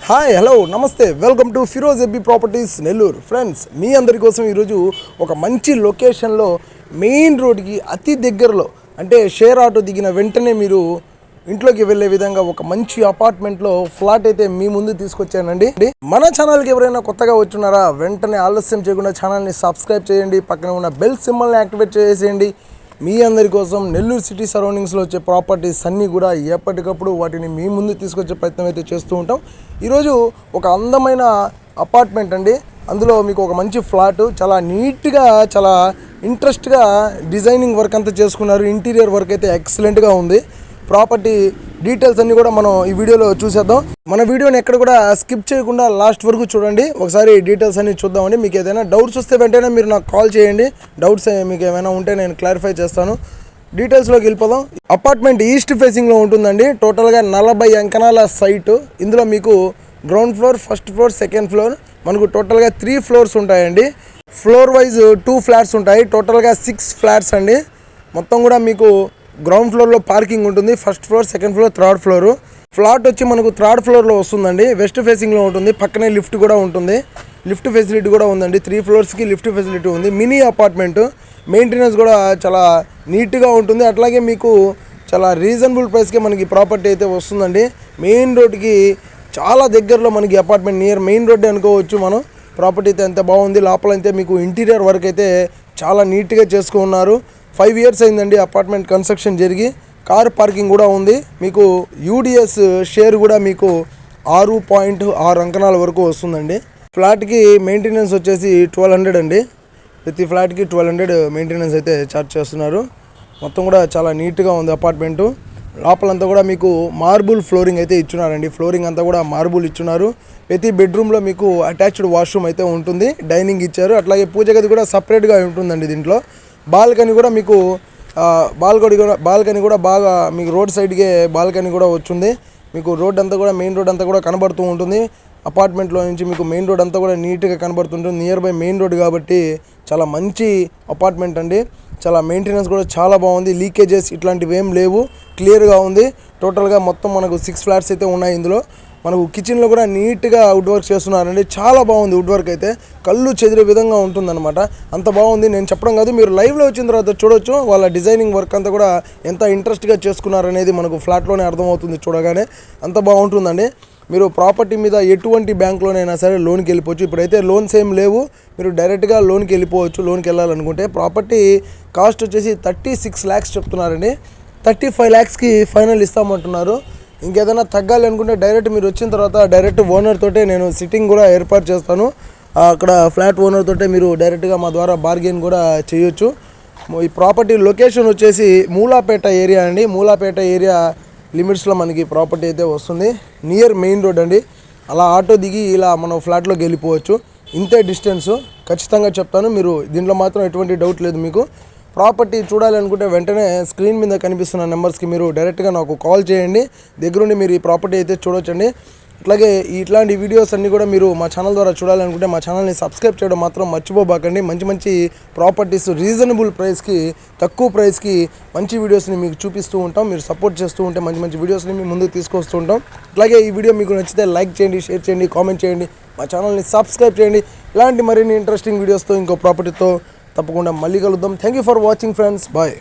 Hi hello namaste welcome to Feroz ఎబ్బీ properties Nellore. Friends, మీ అందరి కోసం ఈరోజు ఒక మంచి లొకేషన్లో మెయిన్ రోడ్కి అతి దగ్గరలో, అంటే షేర్ ఆటో దిగిన వెంటనే మీరు ఇంట్లోకి వెళ్ళే విధంగా ఒక మంచి అపార్ట్మెంట్లో ఫ్లాట్ అయితే మీ ముందు తీసుకొచ్చానండి. మన ఛానల్కి ఎవరైనా కొత్తగా వచ్చున్నారా, వెంటనే ఆలస్యం చేయకుండా ఛానల్ని సబ్స్క్రైబ్ చేయండి, పక్కన ఉన్న బెల్ సింబల్ని యాక్టివేట్ చేసేయండి. మీ అందరి కోసం నెల్లూరు సిటీ సరౌండింగ్స్లో వచ్చే ప్రాపర్టీస్ అన్నీ కూడా ఎప్పటికప్పుడు వాటిని మీ ముందు తీసుకొచ్చే ప్రయత్నం అయితే చేస్తూ ఉంటాం. ఈరోజు ఒక అందమైన అపార్ట్మెంట్ అండి. అందులో మీకు ఒక మంచి ఫ్లాట్, చాలా నీట్గా, చాలా ఇంట్రెస్ట్గా డిజైనింగ్ వర్క్ అంతా చేసుకున్నారు. ఇంటీరియర్ వర్క్ అయితే ఎక్సలెంట్గా ఉంది. ప్రాపర్టీ డీటెయిల్స్ అన్నీ కూడా మనం ఈ వీడియోలో చూసేద్దాం. మన వీడియోని ఎక్కడ కూడా స్కిప్ చేయకుండా లాస్ట్ వరకు చూడండి. ఒకసారి డీటెయిల్స్ అన్ని చూద్దామండి. మీకు ఏదైనా డౌట్స్ వస్తే వెంటనే మీరు నాకు కాల్ చేయండి. డౌట్స్ మీకు ఏమైనా ఉంటే నేను క్లారిఫై చేస్తాను. డీటెయిల్స్లోకి వెళ్ళిపోదాం. అపార్ట్మెంట్ ఈస్ట్ ఫేసింగ్లో ఉంటుందండి. టోటల్గా 40 అంకణాల సైటు. ఇందులో మీకు ground floor, first floor, second floor, మనకు టోటల్గా 3 ఫ్లోర్స్ ఉంటాయండి. ఫ్లోర్ వైజ్ 2 ఫ్లాట్స్ ఉంటాయి. టోటల్గా 6 ఫ్లాట్స్ అండి. మొత్తం కూడా మీకు గ్రౌండ్ ఫ్లోర్లో పార్కింగ్ ఉంటుంది. First floor, second floor, third floor. Flat వచ్చి మనకు థర్డ్ ఫ్లోర్లో వస్తుందండి. వెస్ట్ ఫేసింగ్లో ఉంటుంది. పక్కనే లిఫ్ట్ కూడా ఉంటుంది. లిఫ్ట్ ఫెసిలిటీ కూడా ఉందండి. 3 ఫ్లోర్స్కి లిఫ్ట్ ఫెసిలిటీ ఉంది. మినీ అపార్ట్మెంట్, మెయింటెనెన్స్ కూడా చాలా నీట్గా ఉంటుంది. అట్లాగే మీకు చాలా రీజనబుల్ ప్రైస్కే మనకి ప్రాపర్టీ అయితే వస్తుందండి. మెయిన్ రోడ్కి చాలా దగ్గరలో మనకి అపార్ట్మెంట్, నియర్ మెయిన్ రోడ్ అనుకోవచ్చు మనం. ప్రాపర్టీ అయితే ఎంత బాగుంది. లోపల అయితే మీకు ఇంటీరియర్ వర్క్ అయితే చాలా నీట్గా చేసుకున్నారు. 5 ఇయర్స్ అయిందండి అపార్ట్మెంట్ కన్స్ట్రక్షన్ జరిగి. కార్ పార్కింగ్ కూడా ఉంది. మీకు యూడిఎస్ షేర్ కూడా మీకు 6.6 అంకణాల వరకు వస్తుందండి. ఫ్లాట్కి మెయింటెనెన్స్ వచ్చేసి 1200 అండి. ప్రతి ఫ్లాట్కి 1200 మెయింటెనెన్స్ అయితే ఛార్జ్ చేస్తున్నారు. మొత్తం కూడా చాలా నీట్గా ఉంది అపార్ట్మెంటు. లోపలంతా కూడా మీకు మార్బుల్ ఫ్లోరింగ్ అయితే ఇచ్చున్నారండి. ఫ్లోరింగ్ అంతా కూడా మార్బుల్ ఇచ్చున్నారు. ప్రతి బెడ్రూమ్లో మీకు అటాచ్డ్ వాష్రూమ్ అయితే ఉంటుంది. డైనింగ్ ఇచ్చారు. అట్లాగే పూజ గది కూడా సపరేట్గా ఉంటుందండి. దీంట్లో బాల్కనీ కూడా మీకు బాల్కనీ కూడా బాగా మీకు రోడ్ సైడ్కే బాల్కనీ కూడా వచ్చింది. మీకు రోడ్ అంతా కూడా మెయిన్ రోడ్ అంతా కూడా కనబడుతూ ఉంటుంది. అపార్ట్మెంట్లో నుంచి మీకు మెయిన్ రోడ్ అంతా కూడా నీట్గా కనబడుతుంటుంది. నియర్ బై మెయిన్ రోడ్ కాబట్టి చాలా మంచి అపార్ట్మెంట్ అండి. చాలా మెయింటెనెన్స్ కూడా చాలా బాగుంది. లీకేజెస్ ఇట్లాంటివి ఏం లేవు. క్లియర్గా ఉంది. టోటల్గా మొత్తం మనకు 6 ఫ్లాట్స్ అయితే ఉన్నాయి. ఇందులో మనకు కిచెన్లో కూడా నీట్గా వుడ్ వర్క్ చేస్తున్నారండి. చాలా బాగుంది. వుడ్ వర్క్ అయితే కళ్ళు చెదిరే విధంగా ఉంటుందన్నమాట. అంత బాగుంది. నేను చెప్పడం కాదు, మీరు లైవ్లో వచ్చిన తర్వాత చూడొచ్చు. వాళ్ళ డిజైనింగ్ వర్క్ అంతా కూడా ఎంత ఇంట్రెస్ట్గా చేసుకున్నారనేది మనకు ఫ్లాట్లోనే అర్థమవుతుంది చూడగానే. అంత బాగుంటుందండి. మీరు ప్రాపర్టీ మీద ఎటువంటి బ్యాంక్లోనైనా సరే లోన్కి వెళ్ళిపోవచ్చు. ఇప్పుడైతే లోన్స్ ఏం లేవు. మీరు డైరెక్ట్గా లోన్కి వెళ్ళిపోవచ్చు. లోన్కి వెళ్ళాలనుకుంటే ప్రాపర్టీ కాస్ట్ వచ్చేసి 36 lakhs చెప్తున్నారండి. 35 lakhsకి ఫైనల్ ఇస్తామంటున్నారు. ఇంకేదైనా తగ్గాలి అనుకుంటే డైరెక్ట్ మీరు వచ్చిన తర్వాత డైరెక్ట్ ఓనర్ తోటే నేను సిట్టింగ్ కూడా ఏర్పాటు చేస్తాను. అక్కడ ఫ్లాట్ ఓనర్ తోటే మీరు డైరెక్ట్గా మా ద్వారా బార్గెన్ కూడా చేయొచ్చు. ఈ ప్రాపర్టీ లొకేషన్ వచ్చేసి మూలాపేట ఏరియా అండి. మూలాపేట ఏరియా లిమిట్స్లో మనకి ప్రాపర్టీ అయితే వస్తుంది. నియర్ మెయిన్ రోడ్ అండి. అలా ఆటో దిగి ఇలా మనం ఫ్లాట్లోకి వెళ్ళిపోవచ్చు. ఇంతే డిస్టెన్సు ఖచ్చితంగా చెప్తాను. మీరు దీంట్లో మాత్రం ఎటువంటి డౌట్ లేదు. మీకు ప్రాపర్టీ చూడాలి అనుకుంటే వెంటనే స్క్రీన్ మీద కనిపిస్తున్న నెంబర్స్కి మీరు డైరెక్ట్గా నాకు కాల్ చేయండి. దగ్గరుండి మీరు ఈ ప్రాపర్టీ అయితే చూడొచ్చండి. అట్లాగే ఇట్లాంటి వీడియోస్ అన్నీ కూడా మీరు మా ఛానల్ ద్వారా చూడాలనుకుంటే మా ఛానల్ని సబ్స్క్రైబ్ చేయడం మాత్రం మర్చిపోబాకండి. మంచి మంచి ప్రాపర్టీస్ రీజనబుల్ ప్రైస్కి, తక్కువ ప్రైస్కి మంచి వీడియోస్ని మీకు చూపిస్తూ ఉంటాం. మీరు సపోర్ట్ చేస్తూ ఉంటే మంచి మంచి వీడియోస్ని మీ ముందుకు తీసుకొస్తూ ఉంటాం. అట్లాగే ఈ వీడియో మీకు నచ్చితే లైక్ చేయండి, షేర్ చేయండి, కామెంట్ చేయండి, మా ఛానల్ని సబ్స్క్రైబ్ చేయండి. ఇలాంటి మరిన్ని ఇంట్రెస్టింగ్ వీడియోస్తో ఇంకో ప్రాపర్టీతో తప్పకుండా మళ్ళీ కలుద్దాం. Thank you for watching friends. Bye.